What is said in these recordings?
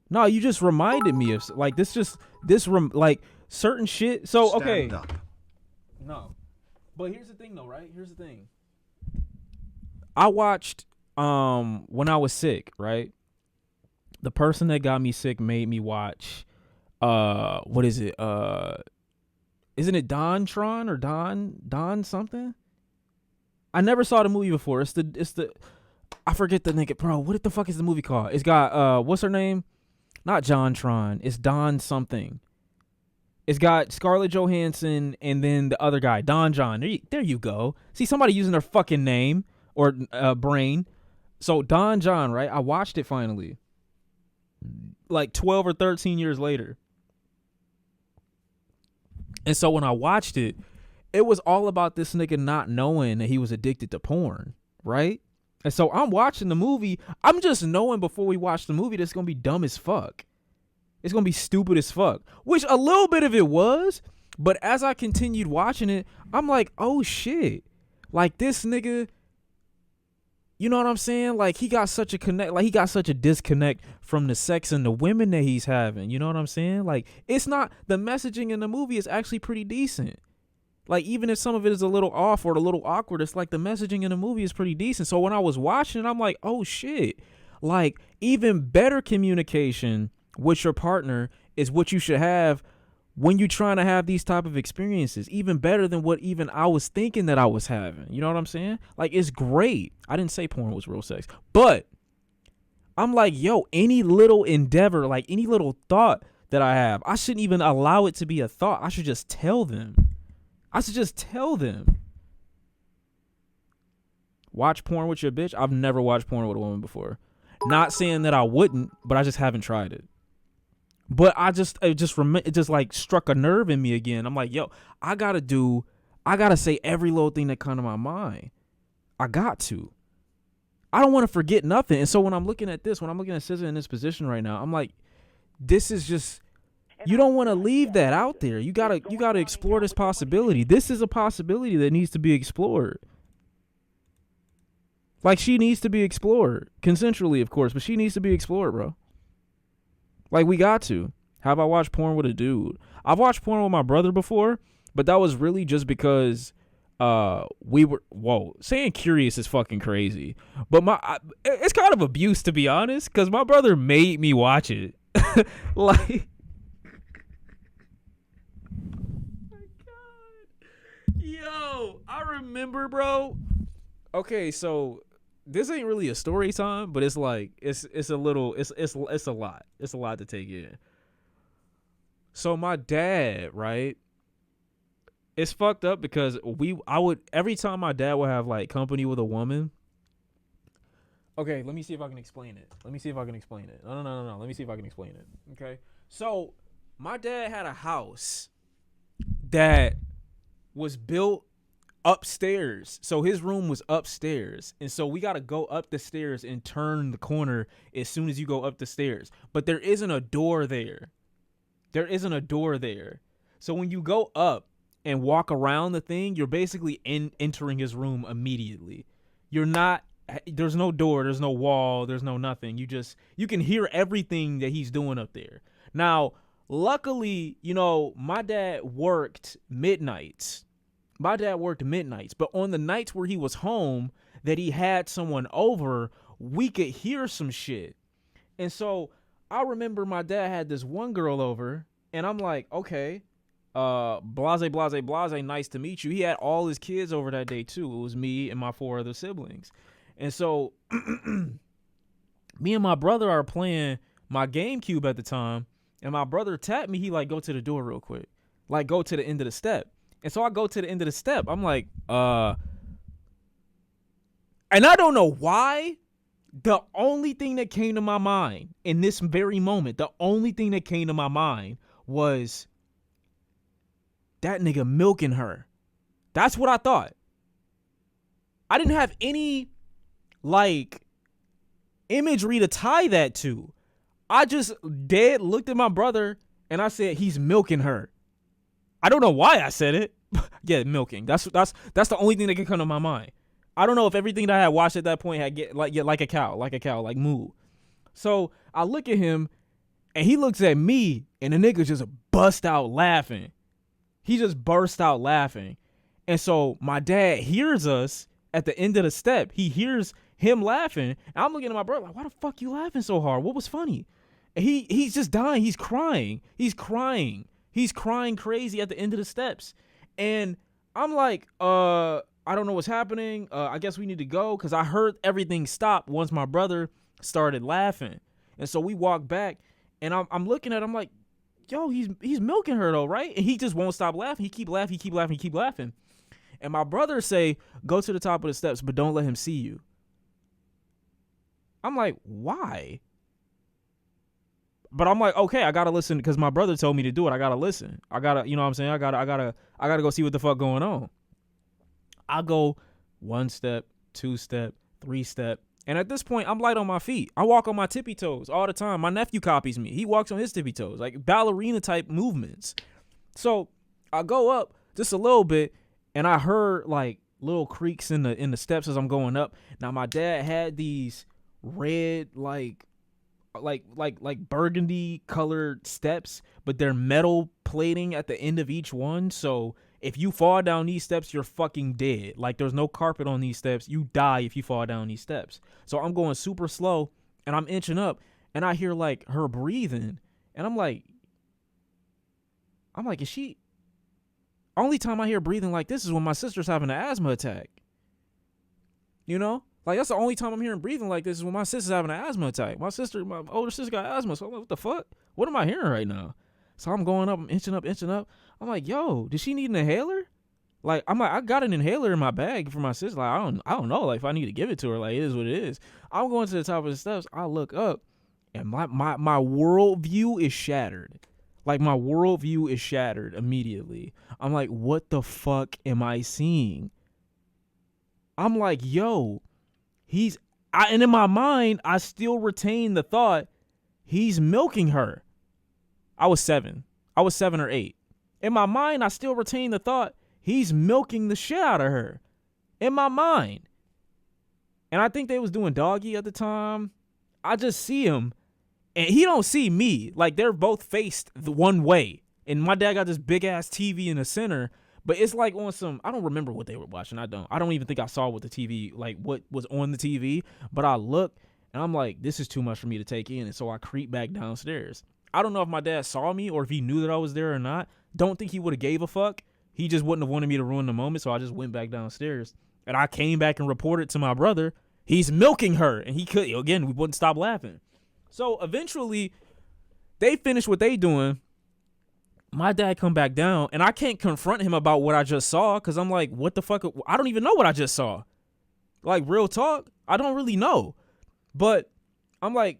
No, you just reminded me of like this. Just like certain shit. So okay, Stand up. no, but here's the thing though, right? Here's the thing. I watched when I was sick, right? The person that got me sick made me watch what is it? Isn't it Don Tron or Don something? I never saw the movie before. It's the I forget the nigga, bro. What the fuck is the movie called? It's got what's her name? Not John Tron. It's Don something. It's got Scarlett Johansson and then the other guy, Don John. There you go. See, somebody using their fucking name or brain. So Don John, right? I watched it finally, like 12 or 13 years later. And so when I watched it, it was all about this nigga not knowing that he was addicted to porn, right? And so I'm watching the movie. I'm just knowing before we watch the movie that it's going to be dumb as fuck. It's going to be stupid as fuck, which a little bit of it was. But as I continued watching it, I'm like, oh shit. Like this nigga, you know what I'm saying? Like he got such a disconnect from the sex and the women that he's having. You know what I'm saying? Like it's not, the messaging in the movie is actually pretty decent. Like even if some of it is a little off or a little awkward, it's like the messaging in the movie is pretty decent. So when I was watching it, I'm like, oh shit. Like even better communication with your partner is what you should have when you're trying to have these type of experiences. Even better than what even I was thinking that I was having. You know what I'm saying? Like it's great. I didn't say porn was real sex, but I'm like, yo, any little endeavor, like any little thought that I have, I shouldn't even allow it to be a thought. I should just tell them. Watch porn with your bitch. I've never watched porn with a woman before. Not saying that I wouldn't, but I just haven't tried it. But it just like struck a nerve in me again. I'm like, yo, I gotta say every little thing that come to my mind. I got to. I don't want to forget nothing. And so when I'm looking at SZA in this position right now, I'm like, this is just, you don't want to leave that out there. You gotta explore this possibility. This is a possibility that needs to be explored. Like she needs to be explored consensually, of course, but she needs to be explored, bro. Like we got to. How about watch porn with a dude? I've watched porn with my brother before, but that was really just because saying curious is fucking crazy. But it's kind of abuse, to be honest, because my brother made me watch it. Like, my God. Yo, I remember, bro. Okay, so this ain't really a story time, but it's like it's a little it's a lot. It's a lot to take in. So my dad, right? It's fucked up because every time my dad would have like company with a woman. Okay, let me see if I can explain it. No. Let me see if I can explain it. Okay. So my dad had a house that was built upstairs. So his room was upstairs. And so we got to go up the stairs and turn the corner as soon as you go up the stairs. But there isn't a door there. So when you go up and walk around the thing, you're basically entering his room immediately. There's no door, there's no wall, there's no nothing. You can hear everything that he's doing up there. Now, luckily, my dad worked midnights. But on the nights where he was home, that he had someone over, we could hear some shit. And so I remember my dad had this one girl over, and I'm like, okay, blase, nice to meet you. He had all his kids over that day too. It was me and my 4 other siblings. And so me and my brother are playing my GameCube at the time, and my brother tapped me. He like, go to the door real quick. Like, go to the end of the step. And so I go to the end of the step. I'm like, and I don't know why. The only thing that came to my mind in this very moment, was that nigga milking her. That's what I thought. I didn't have any, like, imagery to tie that to. I just dead looked at my brother and I said, he's milking her. I don't know why I said it. Yeah, milking. That's the only thing that can come to my mind. I don't know if everything that I had watched at that point had like a cow, like moo. So I look at him And he looks at me, and the nigga just bust out laughing. He just burst out laughing. And so my dad hears us at the end of the step. He hears him laughing. And I'm looking at my brother like, why the fuck you laughing so hard? What was funny? And he's just dying. He's crying. He's crying. He's crying crazy at the end of the steps. And I'm like, I don't know what's happening. I guess we need to go, because I heard everything stop once my brother started laughing. And so we walk back, and I'm looking at him like, yo, he's milking her though, right? And he just won't stop laughing. He keep laughing. He keep laughing. He keep laughing. And my brother say, go to the top of the steps, but don't let him see you. I'm like, why? But I'm like, okay, I gotta listen, because my brother told me to do it. I gotta listen. I gotta, you know what I'm saying? I gotta go see what the fuck going on. I go 1 step, 2 step, 3 step. And at this point, I'm light on my feet. I walk on my tippy toes all the time. My nephew copies me. He walks on his tippy toes, like ballerina type movements. So I go up just a little bit, and I heard like little creaks in the steps as I'm going up. Now my dad had these red like burgundy colored steps, but they're metal plating at the end of each one. So if you fall down these steps, you're fucking dead. Like, there's no carpet on these steps. You die if you fall down these steps. So I'm going super slow, and I'm inching up, and I hear like her breathing, and I'm like, is she? Only time I hear breathing like this is when my sister's having an asthma attack. You know? Like, that's the only time I'm hearing breathing like this is when my sister's having an asthma attack. My older sister got asthma, so I'm like, what the fuck? What am I hearing right now? So I'm going up, I'm inching up. I'm like, yo, does she need an inhaler? Like, I'm like, I got an inhaler in my bag for my sister. Like, I don't know, like, if I need to give it to her. Like, it is what it is. I'm going to the top of the steps. I look up, and my worldview is shattered. Like, my worldview is shattered immediately. I'm like, what the fuck am I seeing? I'm like, yo, and in my mind, I still retain the thought, he's milking her. I was 7 or 8. In my mind, I still retain the thought, he's milking the shit out of her. In my mind. And I think they was doing doggy at the time. I just see him, and he don't see me. Like, they're both faced the one way. And my dad got this big ass TV in the center, but it's like on some, I don't remember what they were watching. I don't even think I saw what the TV, like what was on the TV, but I look, and I'm like, this is too much for me to take in. And so I creep back downstairs. I don't know if my dad saw me or if he knew that I was there or not. Don't think he would have gave a fuck. He just wouldn't have wanted me to ruin the moment, so I just went back downstairs. And I came back and reported to my brother, he's milking her. And he could, again, we wouldn't stop laughing. So eventually, they finish what they doing. My dad come back down, and I can't confront him about what I just saw, because I'm like, what the fuck? I don't even know what I just saw. Like, real talk, I don't really know. But I'm like,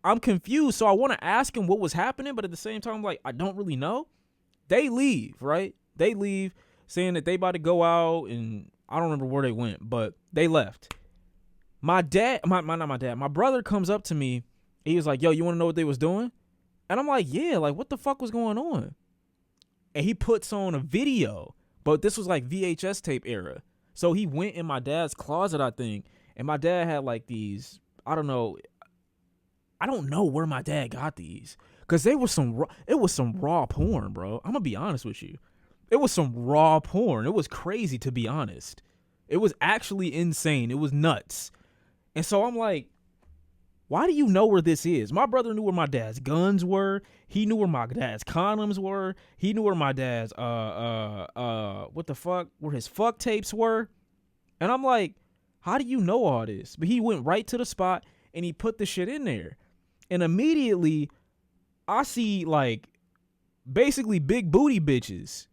I'm confused, so I want to ask him what was happening, but at the same time, like, I don't really know. They leave, right? They leave, saying that they about to go out, and I don't remember where they went, but they left. My brother comes up to me. He was like, yo, you want to know what they was doing? And I'm like, yeah, like, what the fuck was going on? And he puts on a video, but this was like VHS tape era. So he went in my dad's closet, I think, and my dad had like these, I don't know where my dad got these, because it was some raw porn, bro. I'm gonna be honest with you. It was some raw porn. It was crazy, to be honest. It was actually insane. It was nuts. And so I'm like, why do you know where this is? My brother knew where my dad's guns were. He knew where my dad's condoms were. He knew where my dad's where his fuck tapes were. And I'm like, how do you know all this? But he went right to the spot and he put the shit in there. And immediately I see like basically big booty bitches.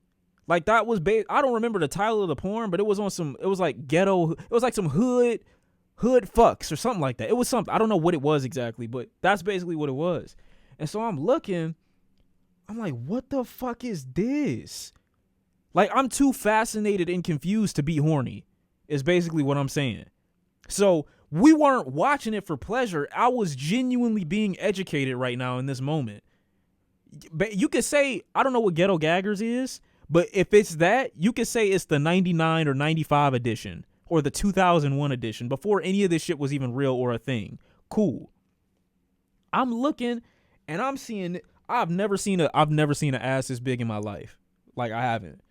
Like, that was I don't remember the title of the porn, but it was like ghetto, it was like some hood fucks or something like that. It was something, I don't know what it was exactly, but that's basically what it was. And so I'm looking, I'm like, what the fuck is this? Like, I'm too fascinated and confused to be horny, is basically what I'm saying. So we weren't watching it for pleasure. I was genuinely being educated right now in this moment. But you could say, I don't know what Ghetto Gaggers is, but if it's that, you could say it's the 99 or 95 edition or the 2001 edition, before any of this shit was even real or a thing. Cool. I'm looking, And I'm seeing, I've never seen an ass this big in my life. Like I haven't.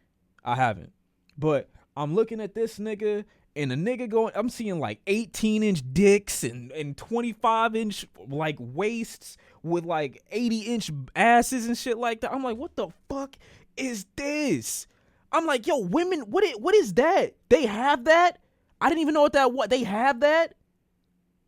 But I'm looking at this nigga, and the nigga going, I'm seeing like 18-inch dicks and 25-inch like waists with like 80-inch asses and shit like that. I'm like, what the fuck is this? I'm like, yo, women, what is that? They have that? I didn't even know what they have that?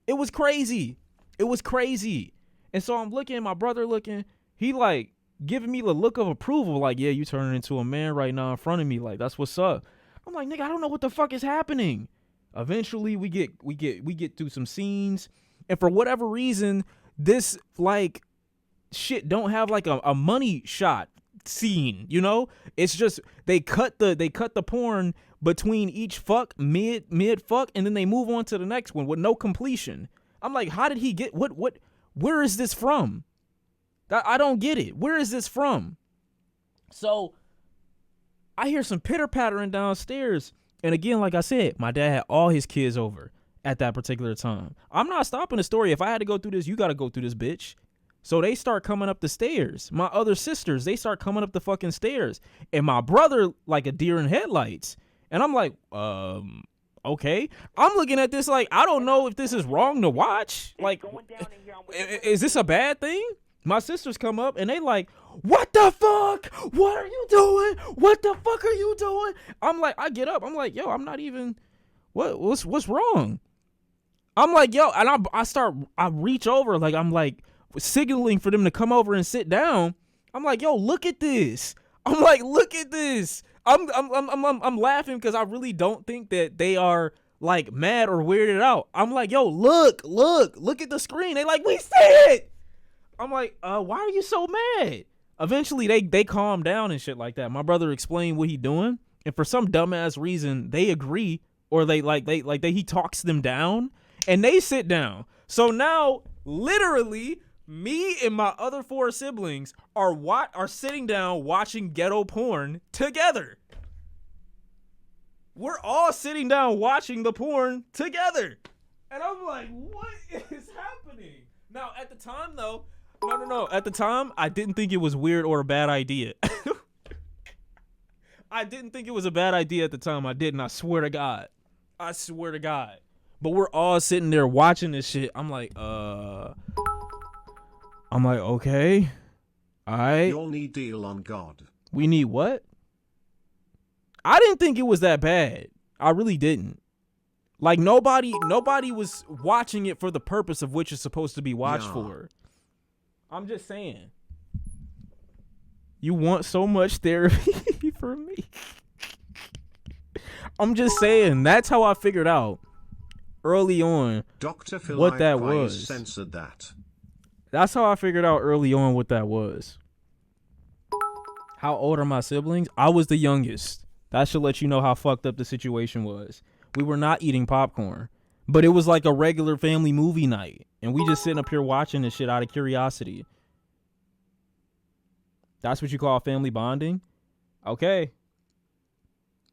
It was crazy. And so I'm looking, my brother looking, he like giving me the look of approval, like, yeah, you turning into a man right now in front of me, like that's what's up. I'm like, nigga, I don't know what the fuck is happening. Eventually we get through some scenes, and for whatever reason, this like shit don't have like a money shot scene, you know? It's just they cut the porn between each fuck, mid fuck, and then they move on to the next one with no completion. I'm like, how did he get where is this from? I don't get it. Where is this from? So I hear some pitter pattering downstairs. And again, like I said, my dad had all his kids over at that particular time. I'm not stopping the story. If I had to go through this, you got to go through this, bitch. So they start coming up the stairs. My other sisters, they start coming up the fucking stairs. And my brother, like a deer in headlights. And I'm like, okay. I'm looking at this like, I don't know if this is wrong to watch. Like, is this a bad thing? My sisters come up and they like, what the fuck? What are you doing? What the fuck are you doing? I'm like, I get up. I'm like, yo, I'm not even, what's wrong? I'm like, yo, and I reach over, like, I'm like signaling for them to come over and sit down. I'm like, yo, look at this. I'm like, look at this. I'm laughing because I really don't think that they are like mad or weirded out. I'm like, yo, look at the screen. They like, we see it. I'm like, why are you so mad? Eventually they calm down and shit like that. My brother explained what he doing, and for some dumbass reason they agree, or he talks them down and they sit down. So now literally me and my other 4 siblings are sitting down watching ghetto porn together. We're all sitting down watching the porn together. And I'm like, what is happening? Now, at the time, though, no. At the time, I didn't think it was weird or a bad idea. I didn't think it was a bad idea at the time. I didn't. I swear to God. But we're all sitting there watching this shit. I'm like, okay. All right. You'll need deal on God. We need what? I didn't think it was that bad. I really didn't. Like, nobody was watching it for the purpose of which it's supposed to be watched for. I'm just saying. You want so much therapy from me. I'm just saying. That's how I figured out early on Dr. Phil what that was. Censored that. That's how I figured out early on what that was. How old are my siblings? I was the youngest. That should let you know how fucked up the situation was. We were not eating popcorn, but it was like a regular family movie night, and we just sitting up here watching this shit out of curiosity. That's what you call family bonding? Okay.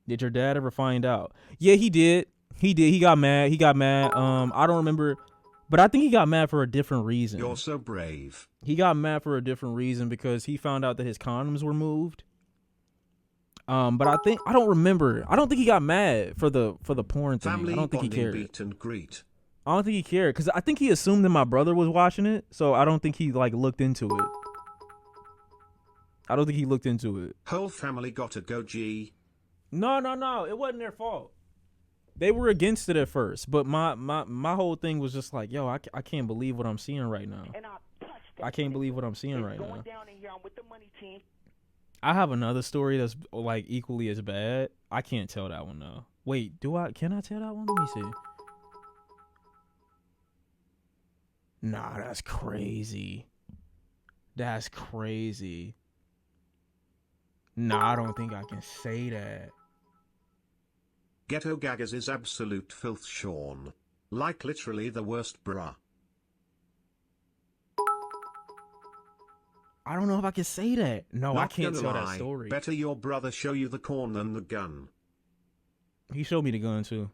Did your dad ever find out? Yeah, he did. He got mad. I don't remember, but I think he got mad for a different reason. You're so brave. He got mad for a different reason because he found out that his condoms were moved. But I don't remember. I don't think he got mad for the porn thing. Family I don't think he cared. Beat and greet. I don't think he cared because I think he assumed that my brother was watching it, so I don't think he like looked into it. Whole family gotta go, G. No. It wasn't their fault. They were against it at first, but my whole thing was just like, yo, I can't believe what I'm seeing right now. I can't believe what I'm seeing right now. I have another story that's like equally as bad. I can't tell that one though. Wait, can I tell that one? Let me see. Nah, that's crazy. Nah, I don't think I can say that. Ghetto gaggers is absolute filth, Shawn. Like literally the worst, bruh. I don't know if I can say that. No, Not I can't tell lie. that story. Better your brother show you the corn than the gun. He showed me the gun too.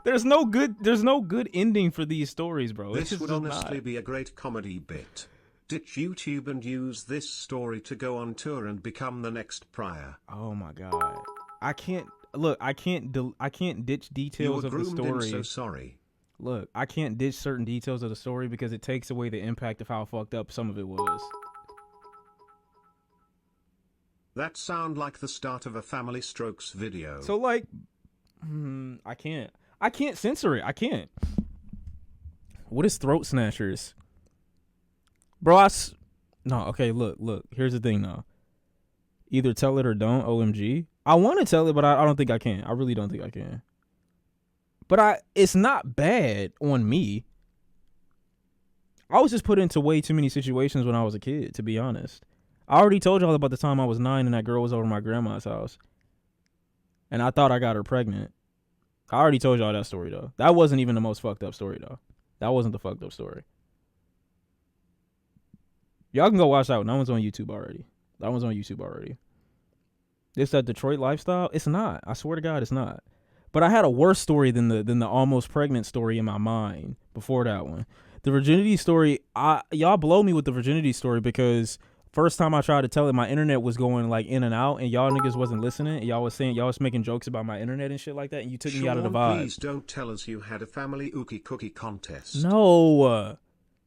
there's no good ending for these stories, bro. This would honestly be a great comedy bit. ditch YouTube and use this story to go on tour and become the next Pryor. Oh my God. I can't look. I can't ditch details of the story. So sorry. Look, I can't ditch certain details of the story because it takes away the impact of how fucked up some of it was. That sound like the start of a Family Strokes video. So like, I can't censor it. I can't. What is Throat Snatchers? Bro, no, okay, look. Here's the thing, though. Either tell it or don't, OMG. I want to tell it, but I don't think I can. I really don't think I can. But it's not bad on me. I was just put into way too many situations when I was a kid, to be honest. I already told y'all about the time I was 9 and that girl was over at my grandma's house. And I thought I got her pregnant. I already told y'all that story, though. That wasn't even the most fucked up story, though. That wasn't the fucked up story. Y'all can go watch that one. That one's on YouTube already. This that Detroit lifestyle? It's not. I swear to God, it's not. But I had a worse story than the almost pregnant story in my mind before that one. The virginity story, y'all blow me with the virginity story because first time I tried to tell it, my internet was going like in and out, and y'all niggas wasn't listening. And y'all was making jokes about my internet and shit like that, and you took me out of the vibe. Please don't tell us you had a family ookie cookie contest. No.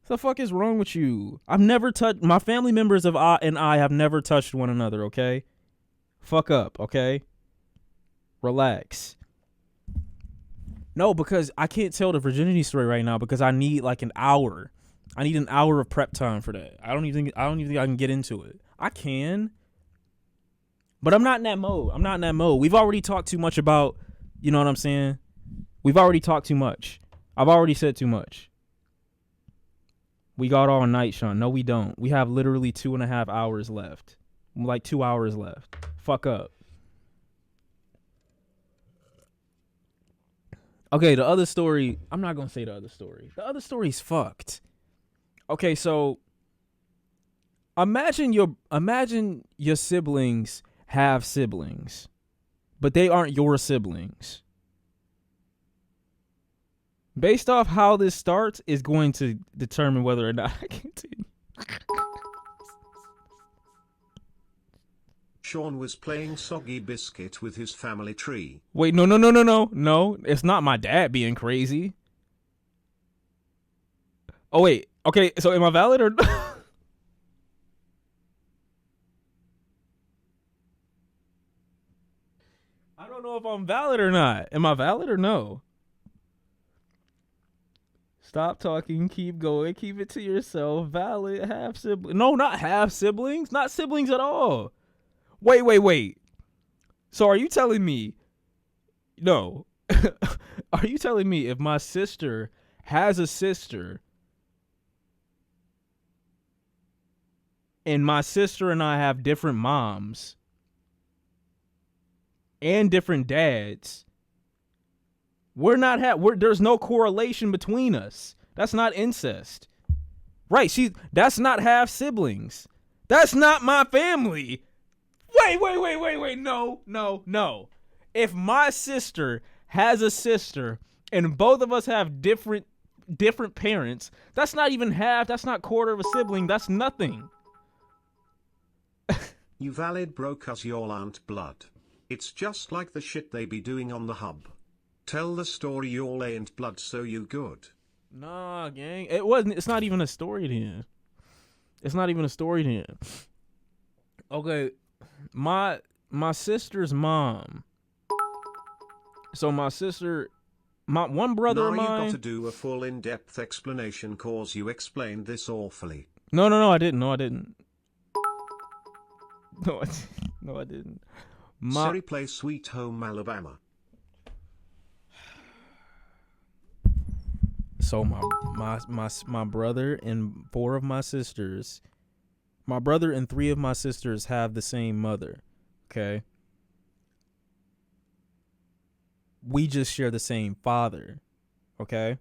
What the fuck is wrong with you? I've never touched my family members of I have never touched one another, okay? Fuck up, okay? Relax. No, because I can't tell the virginity story right now because I need like an hour. I need an hour of prep time for that. I don't even think I can get into it. I can, but I'm not in that mode. We've already talked too much about, you know what I'm saying? We've already talked too much. I've already said too much. We got all night, Shawn. No, we don't. We have literally 2.5 hours left. Like 2 hours left. Fuck up. Okay, the other story. I'm not going to say the other story. The other story's fucked. Okay, so imagine your siblings have siblings, but they aren't your siblings. Based off how this starts is going to determine whether or not I continue. Shawn was playing Soggy Biscuit with his family tree. Wait, no. No, it's not my dad being crazy. Oh, wait. Okay, so am I valid or I don't know if I'm valid or not. Am I valid or no? Stop talking, keep going, keep it to yourself. Valid, half siblings. No, not half siblings. Not siblings at all. Wait. So are you telling me, no, are you telling me if my sister has a sister and my sister and I have different moms and different dads, there's no correlation between us. That's not incest. Right, that's not half siblings. That's not my family. Wait. No. If my sister has a sister and both of us have different parents, that's not even half, that's not quarter of a sibling, that's nothing. You valid bro cause y'all aren't blood. It's just like the shit they be doing on the hub. Tell the story y'all ain't blood so you good. Nah, gang. It's not even a story then. It's not even a story then. Okay. My sister's mom. So my sister, my one brother of mine. Now you got to do a full in-depth explanation cause you explained this awfully. No, I didn't. No, I didn't. Siri, play Sweet Home Alabama. So my brother and 4 of my sisters, my brother and 3 of my sisters have the same mother. Okay. We just share the same father. Okay.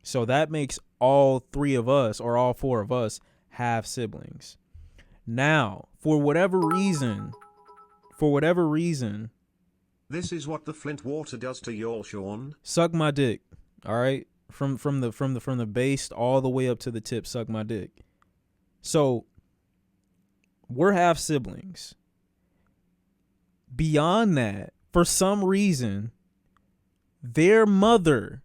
So that makes all 3 of us or all 4 of us have siblings. Now, for whatever reason, this is what the Flint water does to y'all, Shawn. Suck my dick. All right. From the base all the way up to the tip, suck my dick. So we're half siblings. Beyond that, for some reason, their mother,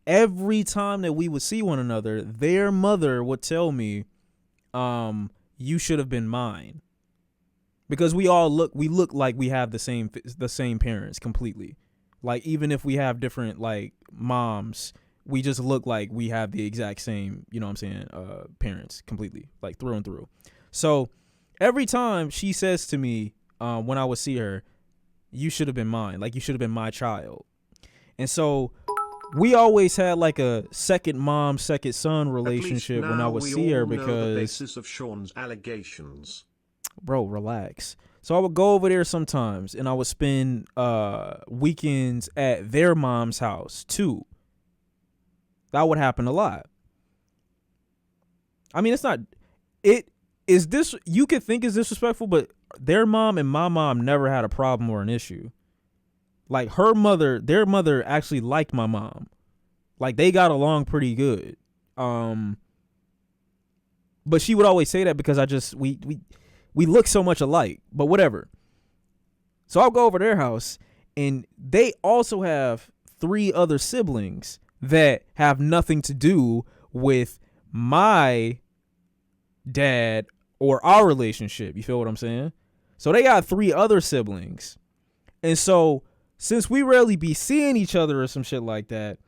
every time that we would see one another, their mother would tell me, you should have been mine. Because we look like we have the same parents completely. Like, even if we have different, like, moms, we just look like we have the exact same, you know what I'm saying, parents completely, like, through and through. So every time she says to me, when I would see her, you should have been mine. Like, you should have been my child. And so we always had like a second mom, second son relationship when I would see her, because the basis of Shawn's allegations. Bro, relax. So I would go over there sometimes, and I would spend weekends at their mom's house too. That would happen a lot. I mean, you could think it's disrespectful, but their mom and my mom never had a problem or an issue. Like, their mother actually liked my mom. Like, they got along pretty good. But she would always say that because we look so much alike, but whatever. So I'll go over their house, and they also have 3 other siblings that have nothing to do with my dad or our relationship. You feel what I'm saying? So they got 3 other siblings. And so since we rarely be seeing each other or some shit like that,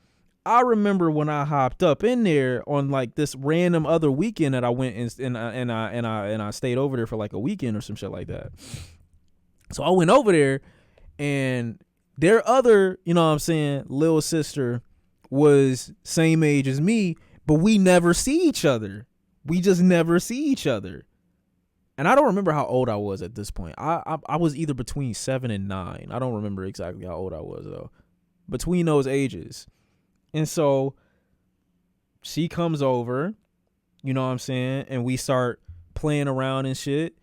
I remember when I hopped up in there on like this random other weekend that I went and I stayed over there for like a weekend or some shit like that. So I went over there, and their other, you know what I'm saying, little sister was same age as me, but we never see each other. We just never see each other. And I don't remember how old I was at this point. I was either between 7 and 9. I don't remember exactly how old I was though. Between those ages. And so she comes over, you know what I'm saying, and we start playing around and shit.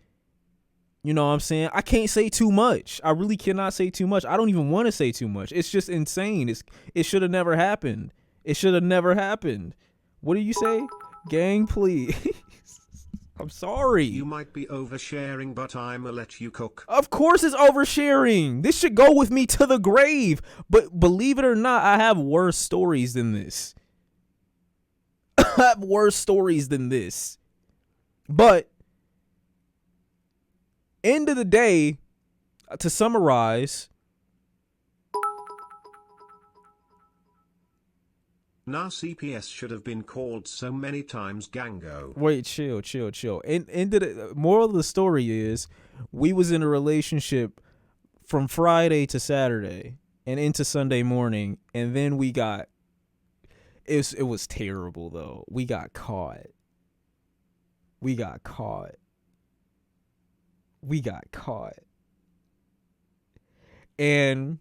You know what I'm saying? I can't say too much. I really cannot say too much. I don't even want to say too much. It's just insane. It should have never happened. It should have never happened. What do you say? Gang, please. I'm sorry. You might be oversharing, but I'ma let you cook. Of course it's oversharing. This should go with me to the grave. But believe it or not, I have worse stories than this. I have worse stories than this. But end of the day, to summarize, Nah, CPS should have been called so many times Gango. Wait, chill. And the moral of the story is, we was in a relationship from Friday to Saturday and into Sunday morning, and then we got, it was terrible though. We got caught. And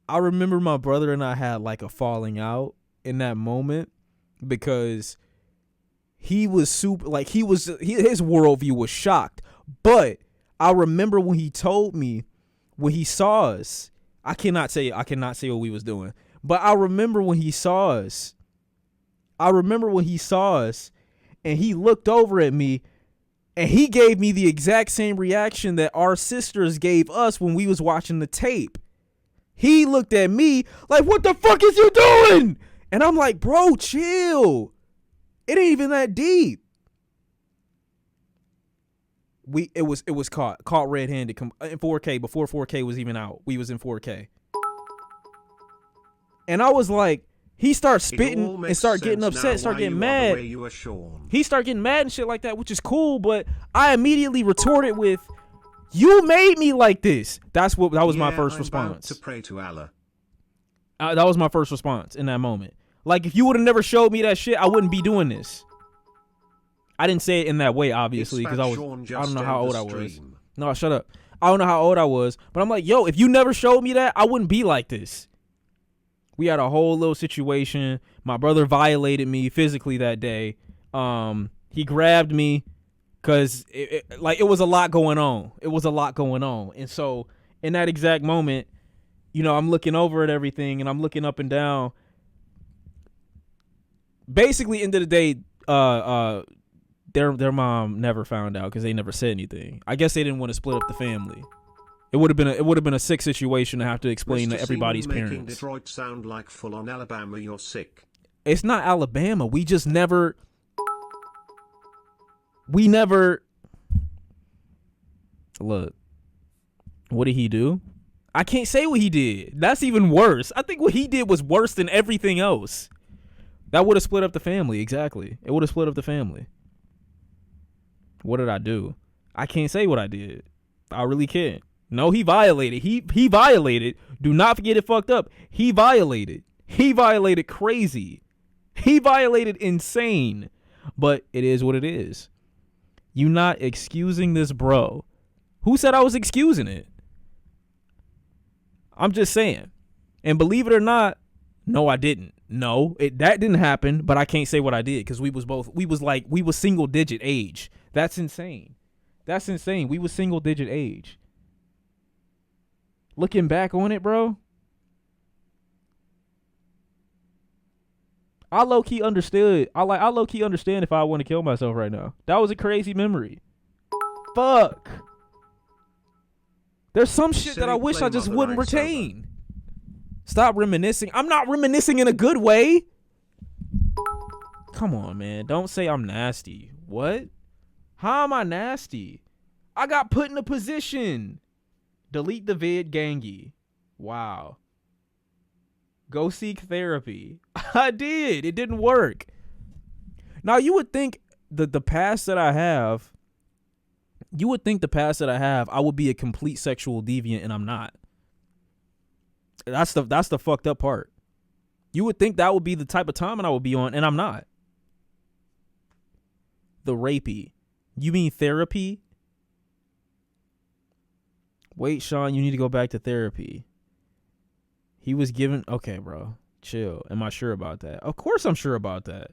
I remember my brother and I had like a falling out in that moment, because he was super, like, his worldview was shocked. But I remember when he told me, when he saw us, I cannot say what we was doing, but I remember when he saw us, and he looked over at me, and he gave me the exact same reaction that our sisters gave us when we was watching the tape. He looked at me like, what the fuck is you doing? And I'm like, bro, chill. It ain't even that deep. It was caught red-handed in 4K before 4K was even out. We was in 4K. And I was like, he started spitting and started getting upset, start getting mad. He started getting mad and shit like that, which is cool, but I immediately retorted with, you made me like this. That was my first response. To pray to Allah. That was my first response in that moment. Like, if you would have never showed me that shit, I wouldn't be doing this. I didn't say it in that way, obviously, because I don't know how old I was. No, shut up. I don't know how old I was, but I'm like, yo, if you never showed me that, I wouldn't be like this. We had a whole little situation. My brother violated me physically that day. He grabbed me because it was a lot going on. And so in that exact moment, you know, I'm looking over at everything and I'm looking up and down. Basically, end of the day, Their mom never found out because they never said anything. I guess they didn't want to split up the family. It would have been a sick situation to have to explain Mr. to everybody's Seaman making parents. Detroit sound like full on Alabama. You're sick. It's not Alabama. We just never. We never. Look. What did he do? I can't say what he did. That's even worse. I think what he did was worse than everything else. That would have split up the family. Exactly. It would have split up the family. What did I do? I can't say what I did. I really can't. No, he violated. He violated. Do not forget it fucked up. He violated. He violated crazy. He violated insane. But it is what it is. You not excusing this bro. Who said I was excusing it? I'm just saying. And believe it or not, no, I didn't. No, that didn't happen, but I can't say what I did because we was single digit age. That's insane. That's insane. We was single digit age. Looking back on it, bro, I low key understood. I low key understand if I want to kill myself right now. That was a crazy memory. Fuck. There's some shit that I wish I just wouldn't retain. Stop reminiscing. I'm not reminiscing in a good way. Come on, man. Don't say I'm nasty. What? How am I nasty? I got put in a position. Delete the vid, gangy. Wow. Go seek therapy. I did. It didn't work. Now, you would think the past that I have, I would be a complete sexual deviant, and I'm not. That's the fucked up part. You would think that would be the type of timing I would be on, and I'm not. The rapey. You mean therapy? Wait, Shawn, you need to go back to therapy. He was given... Okay, bro. Chill. Am I sure about that? Of course I'm sure about that.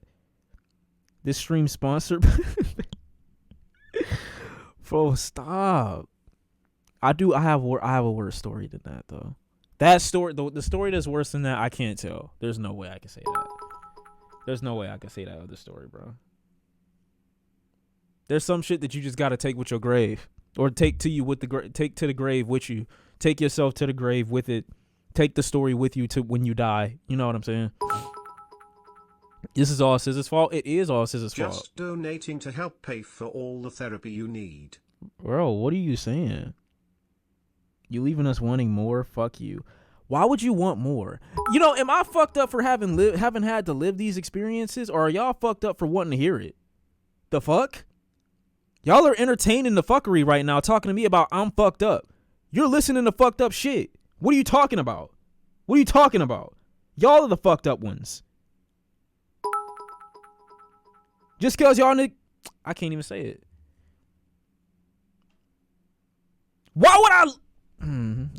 This stream sponsored... Bro, stop. I have a worse story than that, though. That story, the story that's worse than that, I can't tell. There's no way I can say that. There's no way I can say that other story, bro. There's some shit that you just gotta take with your grave, or take to the grave with you. Take yourself to the grave with it. Take the story with you to when you die. You know what I'm saying? This is all SZA's fault. It is all SZA's fault. Just donating to help pay for all the therapy you need. Bro, what are you saying? You leaving us wanting more? Fuck you. Why would you want more? You know, am I fucked up for having had to live these experiences, or are y'all fucked up for wanting to hear it? The fuck? Y'all are entertaining the fuckery right now, talking to me about I'm fucked up. You're listening to fucked up shit. What are you talking about? What are you talking about? Y'all are the fucked up ones. Just because y'all I can't even say it. Why would I...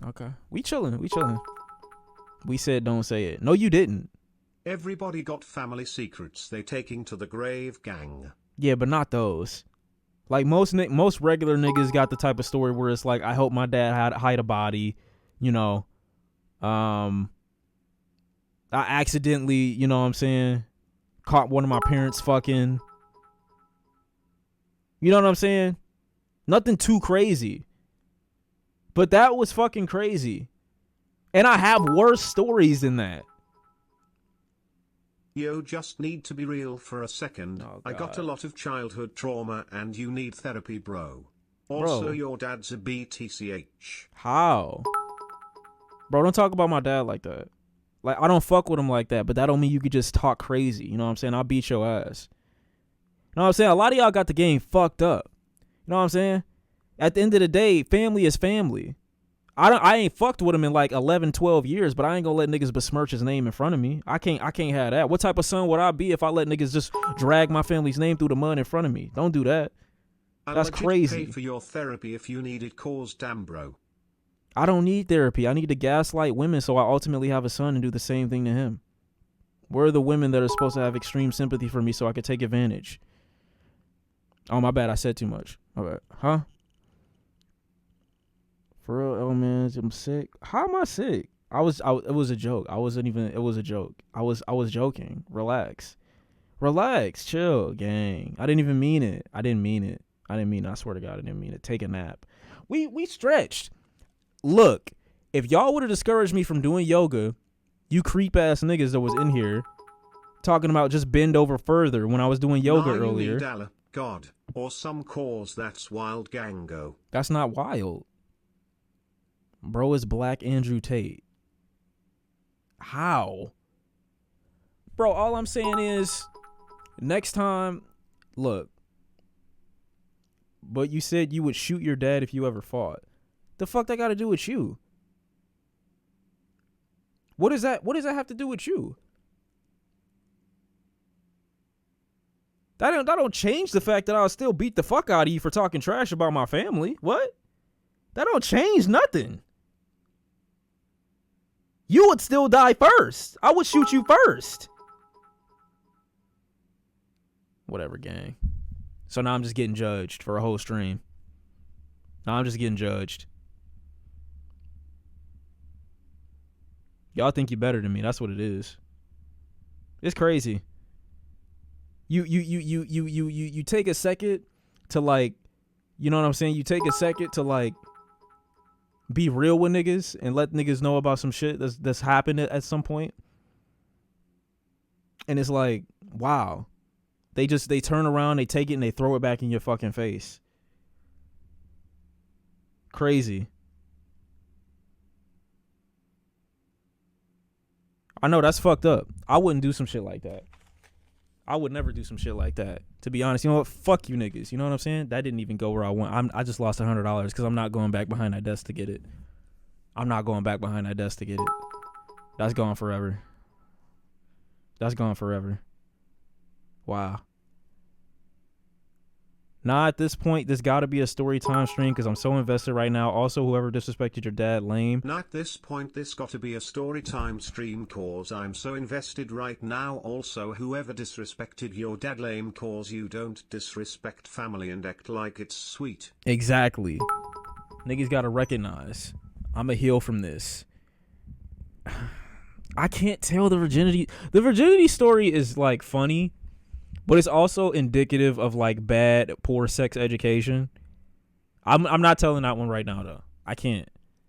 Okay. We chilling. We said don't say it. No, you didn't. Everybody got family secrets they taking to the grave, gang. Yeah, but not those. Like most regular niggas got the type of story where it's like, I hope my dad hide a body, you know. I accidentally, you know what I'm saying, caught one of my parents fucking. You know what I'm saying? Nothing too crazy. But that was fucking crazy. And I have worse stories than that. You just need to be real for a second. Oh, I got a lot of childhood trauma and you need therapy, bro. Bro. Also, your dad's a BTCH. How? Bro, don't talk about my dad like that. Like, I don't fuck with him like that, but that don't mean you could just talk crazy. You know what I'm saying? I'll beat your ass. You know what I'm saying? A lot of y'all got the game fucked up. You know what I'm saying? At the end of the day, family is family. I ain't fucked with him in like 11, 12 years, but I ain't gonna let niggas besmirch his name in front of me. I can't have that. What type of son would I be if I let niggas just drag my family's name through the mud in front of me? Don't do that. That's crazy. Pay for your therapy if you need it, cause damn, bro. I don't need therapy. I need to gaslight women so I ultimately have a son and do the same thing to him. Where are the women that are supposed to have extreme sympathy for me so I could take advantage? Oh, my bad. I said too much. My bad. Huh? For real, oh man, I'm sick. How am I sick? It was a joke. It was a joke. I was joking. Relax. Relax, chill, gang. I didn't even mean it. I didn't mean it. I swear to God, I didn't mean it. Take a nap. We stretched. Look, if y'all would have discouraged me from doing yoga, you creep ass niggas that was in here talking about just bend over further when I was doing yoga earlier. You need Allah, God, or some cause that's wild gango. That's not wild. Bro is Black Andrew Tate. How? Bro, all I'm saying is, next time, look, but you said you would shoot your dad if you ever fought. The fuck that got to do with you? What does that have to do with you? That don't change the fact that I'll still beat the fuck out of you for talking trash about my family. What? That don't change nothing. You would still die first. I would shoot you first. Whatever, gang. So now I'm just getting judged for a whole stream. Now I'm just getting judged. Y'all think you better than me. That's what it is. It's crazy. You take a second to, like, you know what I'm saying? You take a second to, like, be real with niggas and let niggas know about some shit that's happened at some point. And it's like, wow. They turn around, they take it, and they throw it back in your fucking face. Crazy. I know that's fucked up. I wouldn't do some shit like that. I would never do some shit like that. To be honest, you know what? Fuck you niggas. You know what I'm saying? That didn't even go where I went. I just lost $100 because I'm not going back behind that desk to get it. I'm not going back behind that desk to get it. That's gone forever. That's gone forever. Wow. Nah, at this point, there's got to be a story time stream because I'm so invested right now. Also, whoever disrespected your dad, lame. Not at this point, this got to be a story time stream cause I'm so invested right now. Also, whoever disrespected your dad, lame cause you don't disrespect family and act like it's sweet. Exactly. Niggas got to recognize I'm a heal from this. I can't tell the virginity. The virginity story is like funny. But it's also indicative of like bad, poor sex education. I'm not telling that one right now though. I can't,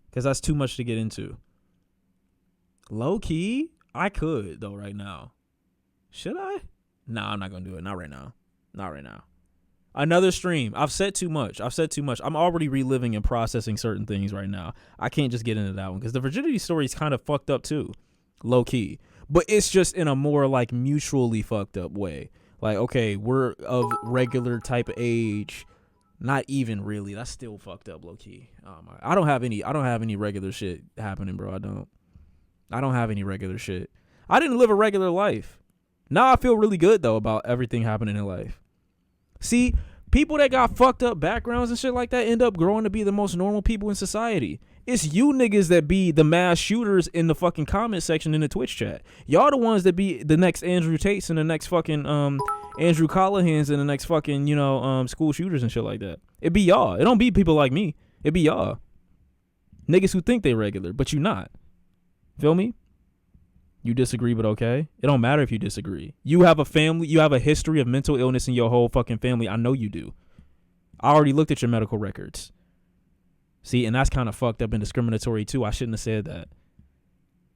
because that's too much to get into. Low key, I could though right now. Should I? Nah, I'm not gonna do it. Not right now. Not right now. Another stream. I've said too much. I'm already reliving and processing certain things right now. I can't just get into that one because the virginity story is kind of fucked up too, low key. But it's just in a more like mutually fucked up way. Like, okay, we're of regular type of age. Not even really. That's still fucked up, low key. Oh my! I don't have any regular shit happening, bro. I don't have any regular shit. I didn't live a regular life. Now I feel really good though about everything happening in life. See, people that got fucked up backgrounds and shit like that end up growing to be the most normal people in society. It's you niggas that be the mass shooters in the fucking comment section in the Twitch chat. Y'all the ones that be the next Andrew Tates and the next fucking Andrew Collahans and the next fucking, school shooters and shit like that. It be y'all. It don't be people like me. It be y'all. Niggas who think they regular, but you not. Feel me? You disagree, but okay. It don't matter if you disagree. You have a family, you have a history of mental illness in your whole fucking family. I know you do. I already looked at your medical records. See, and that's kind of fucked up and discriminatory too. I shouldn't have said that.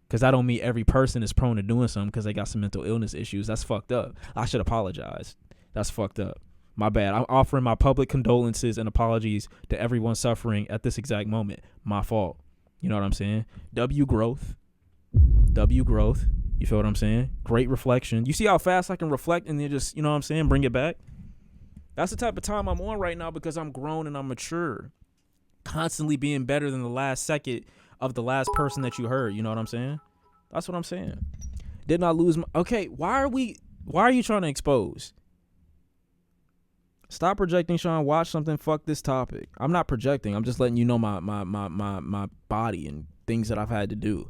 Because I don't mean every person is prone to doing something because they got some mental illness issues. That's fucked up. I should apologize. That's fucked up. My bad. I'm offering my public condolences and apologies to everyone suffering at this exact moment. My fault. You know what I'm saying? W growth. You feel what I'm saying? Great reflection. You see how fast I can reflect and then just, you know what I'm saying, bring it back? That's the type of time I'm on right now because I'm grown and I'm mature. Constantly being better than the last second of the last person that you heard. You know what I'm saying? That's what I'm saying. Didn't I lose my... Okay, why are you trying to expose? Stop projecting, Shawn. Watch something. Fuck this topic. I'm not projecting. I'm just letting you know my body and things that I've had to do.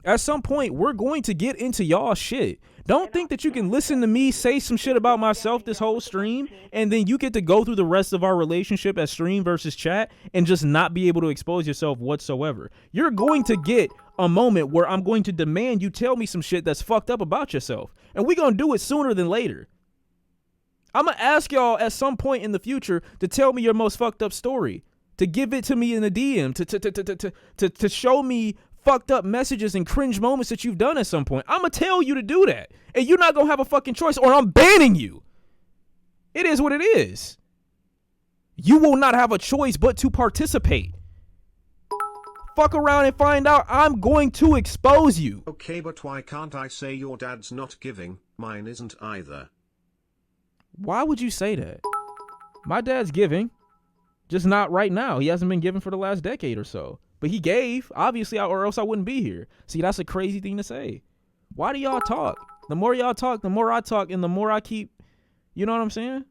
At some point, we're going to get into y'all shit. Don't think that you can listen to me say some shit about myself this whole stream, and then you get to go through the rest of our relationship as stream versus chat and just not be able to expose yourself whatsoever. You're going to get a moment where I'm going to demand you tell me some shit that's fucked up about yourself. And we're going to do it sooner than later. I'm going to ask y'all at some point in the future to tell me your most fucked up story, to give it to me in the DM, to show me fucked up messages and cringe moments that you've done at some point. I'm going to tell you to do that. And you're not going to have a fucking choice, or I'm banning you. It is what it is. You will not have a choice but to participate. Fuck around and find out. I'm going to expose you. Okay, but why can't I say your dad's not giving? Mine isn't either. Why would you say that? My dad's giving, just not right now. He hasn't been giving for the last decade or so. But he gave, obviously, or else I wouldn't be here. See, that's a crazy thing to say. Why do y'all talk? The more y'all talk, the more I talk, and the more I keep, you know what I'm saying?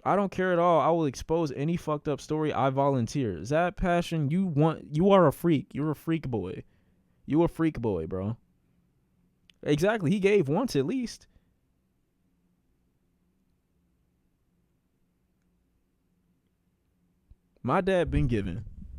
I don't care at all. I will expose any fucked up story. I volunteer. Zach Passion, you are a freak. You're a freak boy. You a freak boy, bro. Exactly. He gave once at least. My dad been giving.